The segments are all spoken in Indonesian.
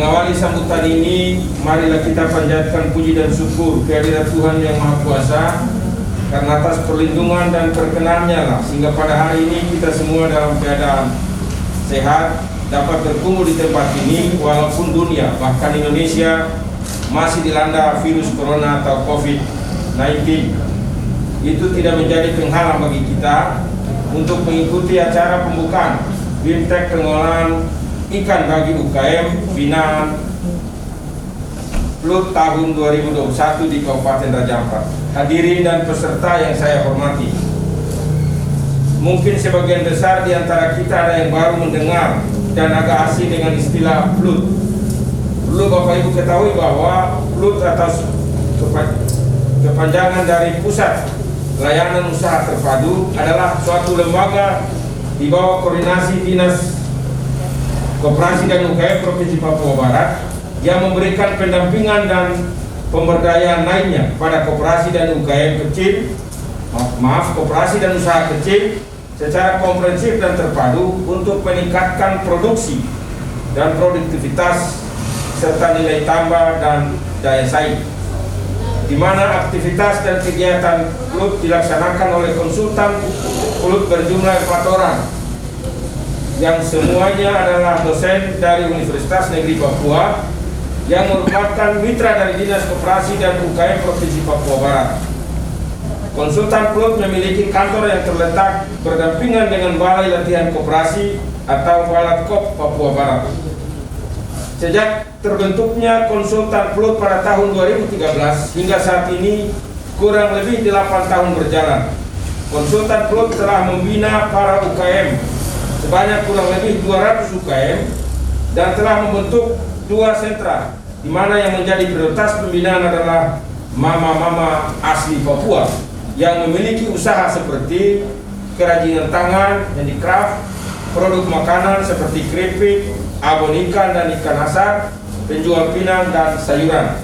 Mengawali sambutan ini, marilah kita panjatkan puji dan syukur kehadirat Tuhan Yang Maha Kuasa karena atas perlindungan dan perkenan-Nya lah sehingga pada hari ini kita semua dalam keadaan sehat dapat berkumpul di tempat ini, walaupun dunia bahkan Indonesia masih dilanda virus corona atau COVID-19. Itu tidak menjadi penghalang bagi kita untuk mengikuti acara pembukaan BIMTEK pengolahan ikan bagi UKM binaan PLUT tahun 2021 di Kabupaten Raja Ampat. Hadirin dan peserta yang saya hormati, mungkin sebagian besar di antara kita ada yang baru mendengar dan agak asing dengan istilah PLUT. Perlu Bapak Ibu ketahui bahwa PLUT atau kepanjangan dari Pusat Layanan Usaha Terpadu adalah suatu lembaga di bawah koordinasi Dinas Koperasi dan UKM Provinsi Papua Barat yang memberikan pendampingan dan pemberdayaan lainnya pada koperasi dan UKM kecil, koperasi dan usaha kecil secara komprehensif dan terpadu untuk meningkatkan produksi dan produktivitas serta nilai tambah dan daya saing, di mana aktivitas dan kegiatan PLUT dilaksanakan oleh konsultan PLUT berjumlah 4 orang yang semuanya adalah dosen dari Universitas Negeri Papua yang merupakan mitra dari Dinas Koperasi dan UKM Provinsi Papua Barat. Konsultan PLUT memiliki kantor yang terletak berdampingan dengan Balai Latihan Koperasi atau Balatkop Papua Barat. Sejak terbentuknya konsultan PLUT pada tahun 2013 hingga saat ini kurang lebih 8 tahun berjalan, konsultan PLUT telah membina para UKM sebanyak kurang lebih 200 UKM dan telah membentuk 2 sentra, di mana yang menjadi prioritas pembinaan adalah mama-mama asli Papua yang memiliki usaha seperti kerajinan tangan, handicraft, produk makanan seperti keripik, abon ikan dan ikan asar, penjual pinang dan sayuran.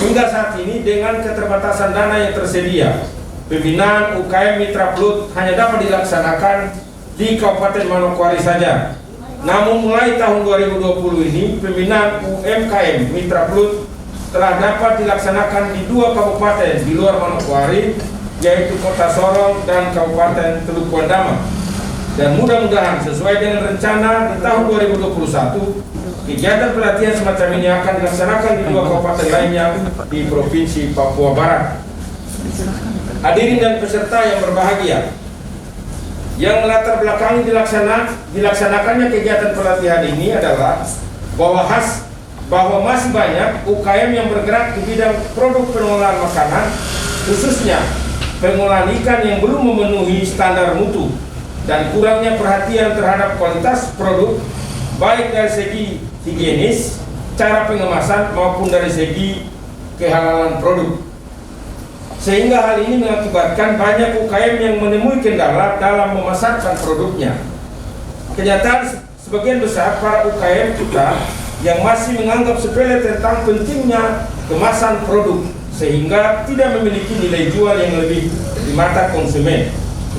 Hingga saat ini dengan keterbatasan dana yang tersedia, pembinaan UKM Mitra PLUT hanya dapat dilaksanakan di Kabupaten Manokwari saja. Namun mulai tahun 2020 ini pembinaan UMKM Mitra PLUT telah dapat dilaksanakan di 2 kabupaten di luar Manokwari, yaitu Kota Sorong dan Kabupaten Teluk Wandama. Dan mudah-mudahan sesuai dengan rencana di tahun 2021 kegiatan pelatihan semacam ini akan dilaksanakan di 2 kabupaten lainnya di Provinsi Papua Barat. Hadirin dan peserta yang berbahagia, yang melatar belakangi dilaksanakannya kegiatan pelatihan ini adalah bahwa masih banyak UKM yang bergerak di bidang produk pengolahan makanan, khususnya pengolahan ikan yang belum memenuhi standar mutu dan kurangnya perhatian terhadap kualitas produk baik dari segi higienis, cara pengemasan maupun dari segi kehalalan produk. Sehingga hal ini mengakibatkan banyak UKM yang menemui kendala dalam memasarkan produknya. Kenyataan sebagian besar para UKM kita yang masih menganggap sepele tentang pentingnya kemasan produk sehingga tidak memiliki nilai jual yang lebih di mata konsumen.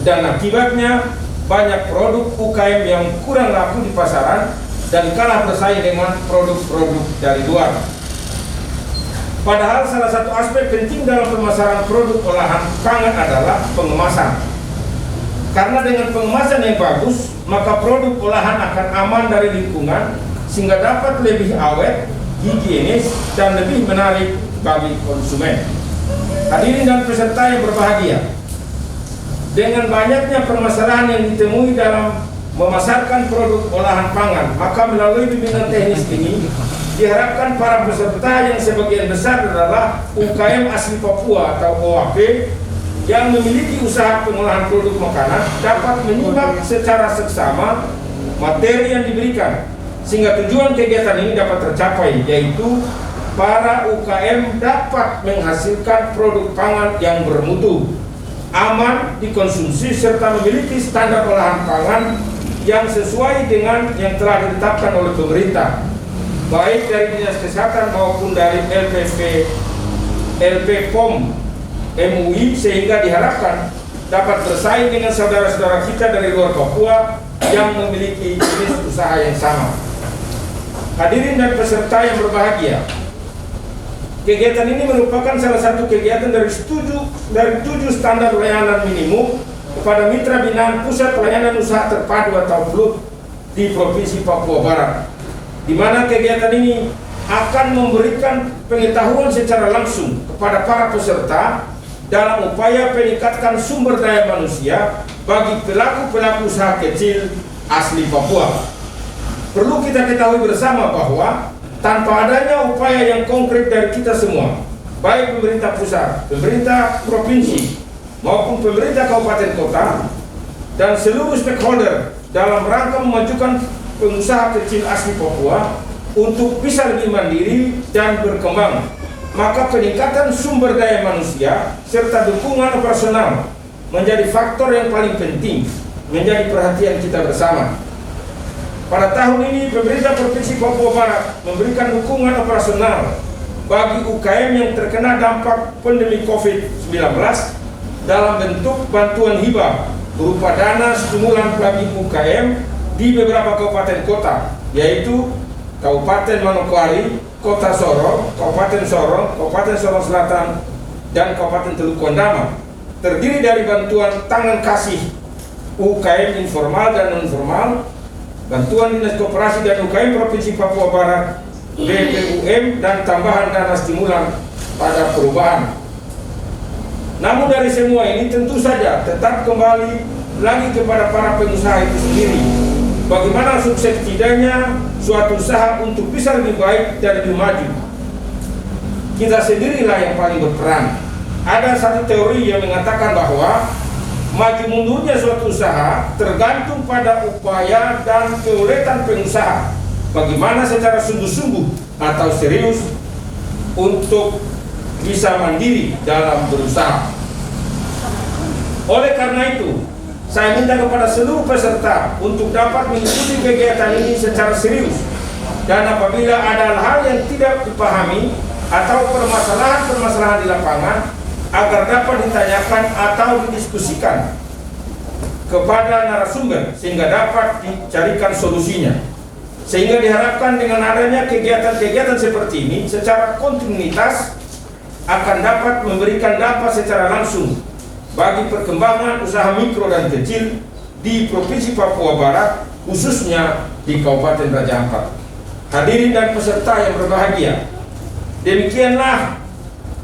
Dan akibatnya banyak produk UKM yang kurang laku di pasaran dan kalah bersaing dengan produk-produk dari luar. Padahal salah satu aspek penting dalam pemasaran produk olahan pangan adalah pengemasan. Karena dengan pengemasan yang bagus, maka produk olahan akan aman dari lingkungan sehingga dapat lebih awet, higienis, dan lebih menarik bagi konsumen. Hadirin dan peserta yang berbahagia, dengan banyaknya permasalahan yang ditemui dalam memasarkan produk olahan pangan, maka melalui bimbingan teknis ini diharapkan para peserta yang sebagian besar adalah UKM asli Papua atau OAP yang memiliki usaha pengolahan produk makanan dapat menyimak secara seksama materi yang diberikan sehingga tujuan kegiatan ini dapat tercapai, yaitu para UKM dapat menghasilkan produk pangan yang bermutu, aman dikonsumsi serta memiliki standar olahan pangan yang sesuai dengan yang telah ditetapkan oleh pemerintah, baik dari Dinas Kesehatan maupun dari LPPOM MUI, sehingga diharapkan dapat bersaing dengan saudara-saudara kita dari luar Papua yang memiliki jenis usaha yang sama. Hadirin dan peserta yang berbahagia, kegiatan ini merupakan salah satu kegiatan dari 7 standar layanan minimum kepada mitra binaan Pusat Pelayanan Usaha Terpadu atau PLUT di Provinsi Papua Barat, di mana kegiatan ini akan memberikan pengetahuan secara langsung kepada para peserta dalam upaya meningkatkan sumber daya manusia bagi pelaku-pelaku usaha kecil asli Papua. Perlu kita ketahui bersama bahwa tanpa adanya upaya yang konkret dari kita semua, baik pemerintah pusat, pemerintah provinsi, maupun pemerintah kabupaten kota, dan seluruh stakeholder dalam rangka memajukan pengusaha kecil asli Papua untuk bisa lebih mandiri dan berkembang, maka peningkatan sumber daya manusia serta dukungan operasional menjadi faktor yang paling penting menjadi perhatian kita bersama. Pada tahun ini, pemerintah Provinsi Papua Barat memberikan dukungan operasional bagi UKM yang terkena dampak pandemi COVID-19 dalam bentuk bantuan hibah berupa dana stimulan bagi UKM di beberapa kabupaten kota, yaitu Kabupaten Manokwari, Kota Sorong, Kabupaten Sorong, Kabupaten Sorong Selatan, dan Kabupaten Teluk Kondama, terdiri dari bantuan tangan kasih UKM informal dan non-formal, bantuan Dinas Koperasi dan UKM Provinsi Papua Barat, BPUM, dan tambahan dana stimulan pada perubahan. Namun dari semua ini tentu saja tetap kembali lagi kepada para pengusaha itu sendiri. Bagaimana sukses tidaknya suatu usaha untuk bisa lebih baik dan lebih maju. Kita sendirilah yang paling berperan. Ada satu teori yang mengatakan bahwa maju mundurnya suatu usaha tergantung pada upaya dan keuletan pengusaha, bagaimana secara sungguh-sungguh atau serius untuk bisa mandiri dalam berusaha. Oleh karena itu, saya minta kepada seluruh peserta untuk dapat mengikuti kegiatan ini secara serius, dan apabila ada hal yang tidak dipahami atau permasalahan-permasalahan di lapangan, agar dapat ditanyakan atau didiskusikan kepada narasumber sehingga dapat dicarikan solusinya. Sehingga diharapkan dengan adanya kegiatan-kegiatan seperti ini secara kontinuitas akan dapat memberikan dampak secara langsung bagi perkembangan usaha mikro dan kecil di Provinsi Papua Barat, khususnya di Kabupaten Raja Ampat. Hadirin dan peserta yang berbahagia, demikianlah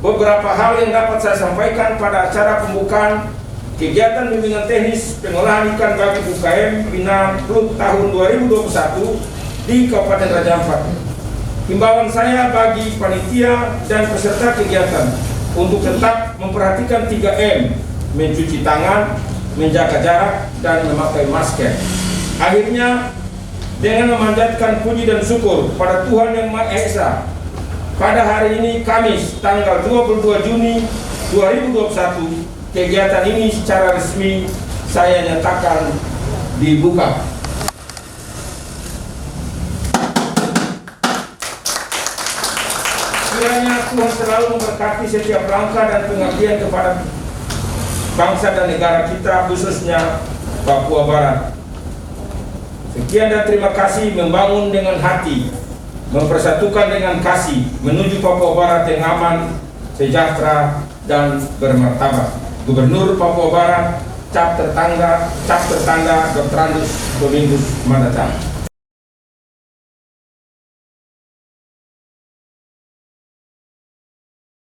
beberapa hal yang dapat saya sampaikan pada acara pembukaan kegiatan bimbingan teknis pengolahan ikan bagi UKM binaan PLUT tahun 2021 di Kabupaten Raja Ampat. Himbauan saya bagi panitia dan peserta kegiatan untuk tetap memperhatikan 3M, mencuci tangan, menjaga jarak, dan memakai masker. Akhirnya, dengan memanjatkan puji dan syukur pada Tuhan Yang Maha Esa, pada hari ini Kamis tanggal 22 Juni 2021, kegiatan ini secara resmi saya nyatakan dibuka. Kiranya Tuhan selalu memberkati setiap langkah dan pengabdian kepada bangsa dan negara kita, khususnya Papua Barat. Sekian dan terima kasih. Membangun dengan hati, mempersatukan dengan kasih, menuju Papua Barat yang aman, sejahtera, dan bermartabat. Gubernur Papua Barat, Cap Tertanda Dr. Andus Domingus Mandatang.